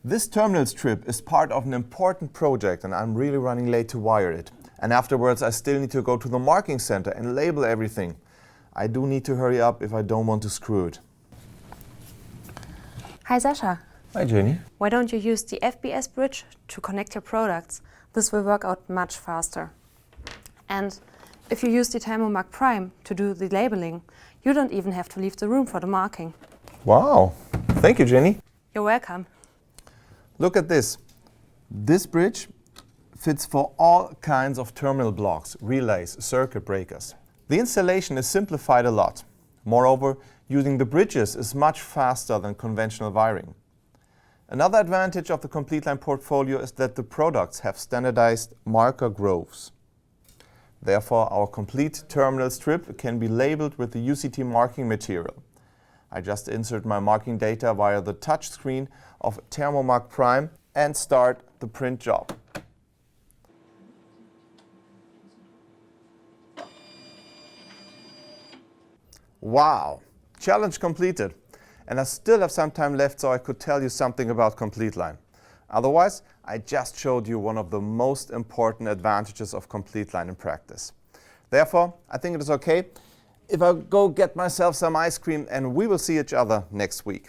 This terminal strip is part of an important project and I'm really running late to wire it. And afterwards I still need to go to the marking center and label everything. I do need to hurry up if I don't want to screw it. Hi Sasha. Hi Jenny. Why don't you use the FBS bridge to connect your products? This will work out much faster. And if you use the Thermomark Prime to do the labeling, you don't even have to leave the room for the marking. Wow, thank you Jenny. You're welcome. Look at this. This bridge fits for all kinds of terminal blocks, relays, circuit breakers. The installation is simplified a lot. Moreover, using the bridges is much faster than conventional wiring. Another advantage of the CompleteLine portfolio is that the products have standardized marker groves. Therefore, our complete terminal strip can be labeled with the UCT marking material. I just insert my marking data via the touch screen of Thermomark Prime and start the print job. Wow! Challenge completed. And I still have some time left so I could tell you something about CompleteLine. Otherwise, I just showed you one of the most important advantages of CompleteLine in practice. Therefore, I think it is okay if I go get myself some ice cream and we will see each other next week.